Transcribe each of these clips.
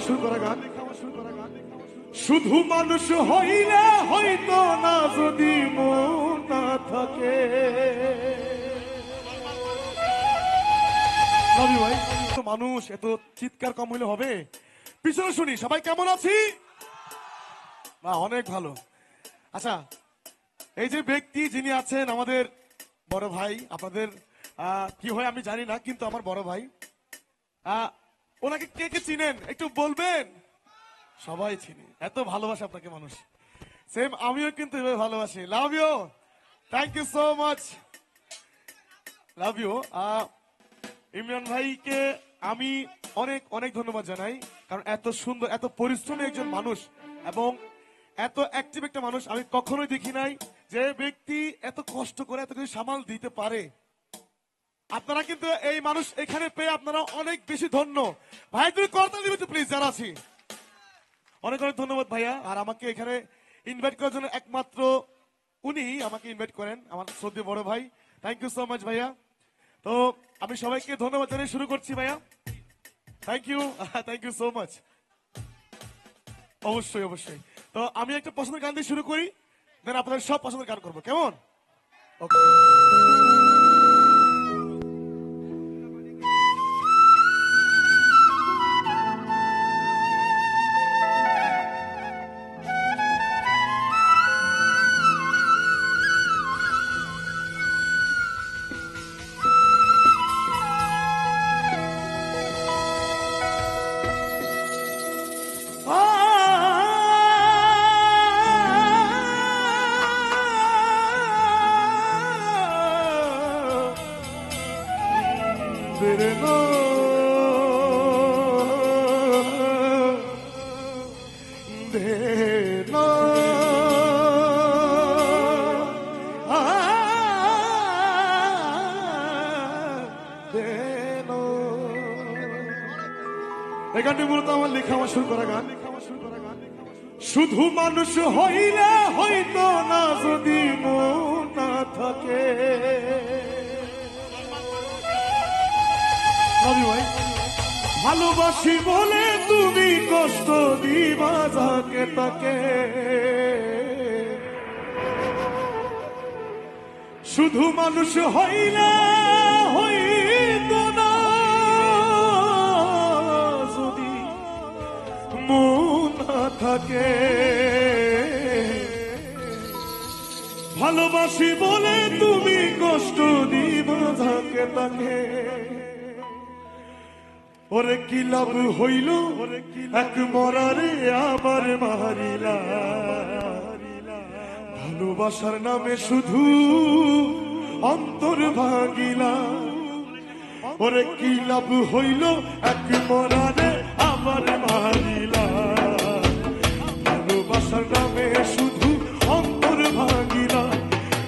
শুরু করা গান শুধু মানুষ হইলে হয়তো না যদি মন না থাকে। ভাই মানুষ এত চিৎকার কম হইলে হবে? পিছনে শুনি সবাই কেমন আছি না? অনেক ভালো। আচ্ছা, এই যে ব্যক্তি যিনি আছেন আমাদের বড় ভাই, আপনাদের কি হয় আমি জানি না, কিন্তু আমার বড় ভাই, ওনাকে কে কে চিনেন একটু বলবেন? সবাই চিনি, এত ভালোবাসে আপনাকে মানুষ। সেম আমিও কিন্তু এভাবে ভালোবাসি। Love you, thank you so much, love you. Imran ভাইকে আমি অনেক অনেক ধন্যবাদ জানাই, কারণ এত সুন্দর, এত পরিশ্রমী একজন মানুষ এবং এত অ্যাক্টিভ একটা মানুষ আমি কখনোই দেখি নাই যে ব্যক্তি এত কষ্ট করে এত কিছু সামাল দিতে পারে। আপনারা কিন্তু এই মানুষ এখানে পেয়ে আপনারা অনেক বেশি ধন্য। ভাই তুমি করতালি দিবে তো প্লিজ, যারা আছি অনেক অনেক ধন্যবাদ ভাইয়া। আর আমাকে এখানে ইনভাইট করার জন্য একমাত্র উনি আমাকে ইনভাইট করেন, আমার শ্রদ্ধেয় বড় ভাই। থ্যাংক ইউ সো মাচ ভাইয়া। তো আমি সবাইকে ধন্যবাদ জানিয়ে শুরু করছি ভাইয়া। Thank you, thank you so much. অবশ্যই অবশ্যই। তো আমি একটা পছন্দের গান দিয়ে শুরু করি, দেন আপনাদের সব পছন্দের গান করবো, কেমন? ওকে। এই গানটি মূলত আমার লেখা, আমার শুরু করা গান। শুধু মানুষ হইলে হয়তো না যদি মন না থাকে। ভালোবাসি বলে তুমি কষ্ট দিবা যাকে তাকে। শুধু মানুষ হইলে হইতো না যদি মন না থাকে। ভালোবাসি বলে তুমি কষ্ট দিবা যাকে তাকে। ওরে কি লাভ হইল এক মরারে আবার মারিলা। ভালোবাসার নামে শুধু অন্তর ভাঙিলা। ওরে কি লাভ হইল এক মরারে আবার মারিলা। ভালোবাসার নামে শুধু অন্তর ভাঙিলা।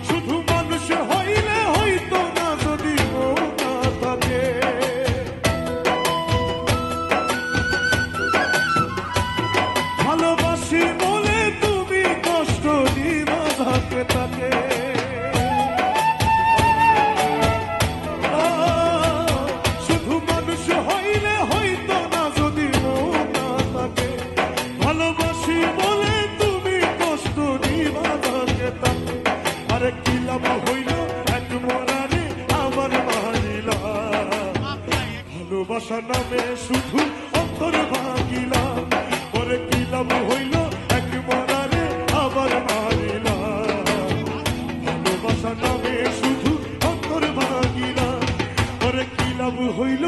শুধু মানুষ হইলে হইতো না যদি মন না থাকে। ভালোবাসি বলে তুমি কষ্ট দিবা যাকে তাকে। শুধু মানুষ হইলে হইতো না যদি মন না থাকে। ভালোবাসি বলে তুমি কষ্ট দিবা যাকে তাকে। আরে কি লাভ হইল এক মরারে আবার মারিলা। ভালোবাসা নামে শুধু অন্তর ভাঙিলা। ওরে কি লাভ হইল এক মরারে আবার মারিলা। ভালোবাসা নামে শুধু অন্তর ভাঙিলা। ওরে কি লাভ হইল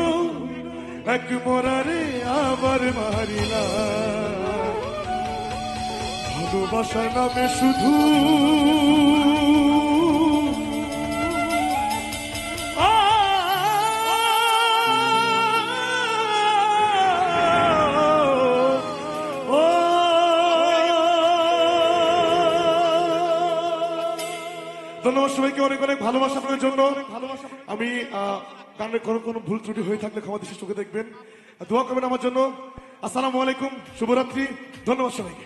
এক মরারে আবার মারিলা। ভালোবাসা নামে শুধু ধন্যবাদ সবাইকে, অনেক অনেক ভালোবাসা আপনাদের জন্য। আমি গানের কোনো ভুল ত্রুটি হয়ে থাকলে ক্ষমা দৃষ্টি চোখে দেখবেন, দোয়া করবেন আমার জন্য। আসসালামু আলাইকুম, শুভরাত্রি, ধন্যবাদ সবাইকে।